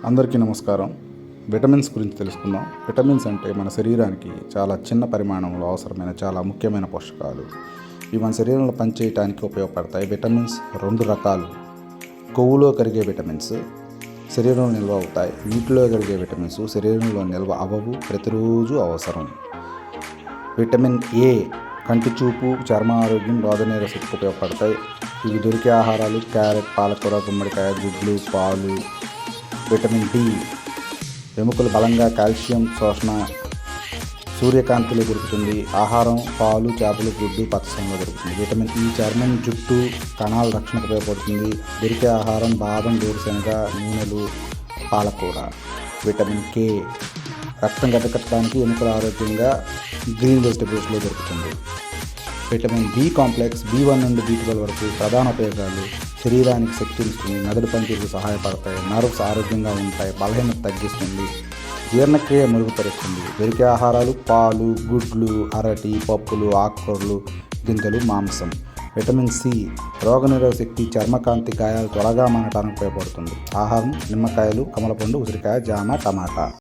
అందరికీ నమస్కారం. విటమిన్స్ గురించి తెలుసుకుందాం. విటమిన్స్ అంటే మన శరీరానికి చాలా చిన్న పరిమాణంలో అవసరమైన చాలా ముఖ్యమైన పోషకాలు. ఇవి మన శరీరంలో పనిచేయడానికి ఉపయోగపడతాయి. విటమిన్స్ 2 రకాలు. కొవ్వులో కరిగే విటమిన్స్ శరీరంలో నిల్వ అవుతాయి. నీటిలో కరిగే విటమిన్స్ శరీరంలో నిల్వ అవ్వవు, ప్రతిరోజు అవసరం. విటమిన్ ఏ కంటి చూపు, చర్మ ఆరోగ్యం, రోగనిరోధకతకు ఉపయోగపడతాయి. ఇవి దొరికే ఆహారాలు క్యారెట్, పాలకూర, గుమ్మడికాయ, గుడ్లు, పాలు. విటమిన్ డి ఎముకలు బలంగా, కాల్షియం శోషణ సూర్యకాంతిలో దొరుకుతుంది. ఆహారం పాలు, చేపలు, గుడ్డు, పచ్చసంలో దొరుకుతుంది. విటమిన్ ఈ చర్మం, జుట్టు, కణాల రక్షణకు ఉపయోగపడుతుంది. దొరికే ఆహారం బాదం, వేరుశనగ నూనెలు, పాలకూర. విటమిన్ కే రక్తం గడ్డకట్టడానికి, ఎముకలు ఆరోగ్యంగా గ్రీన్ వెజిటబుల్స్లో దొరుకుతుంది. విటమిన్ బి కాంప్లెక్స్ B1 నుండి B12 వరకు ప్రధాన ఉపయోగాలు: శరీరానికి శక్తిని ఇస్తుంది, మెదడు పనితీరుకు సహాయపడతాయి, నర్వ్స్ ఆరోగ్యంగా ఉంటాయి, బలహీనత తగ్గిస్తుంది, జీర్ణక్రియ మెరుగుపరుస్తుంది. దొరికే ఆహారాలు పాలు, గుడ్లు, అరటి, పప్పులు, ఆకుకూరలు, గింజలు, మాంసం. విటమిన్ సి రోగనిరోధక శక్తి, చర్మకాంతి, గాయాలు త్వరగా మానడానికి ఉపయోగపడుతుంది. ఆహారం నిమ్మకాయలు, కమలపండు, ఉసిరికాయ, జామ, టమాటా.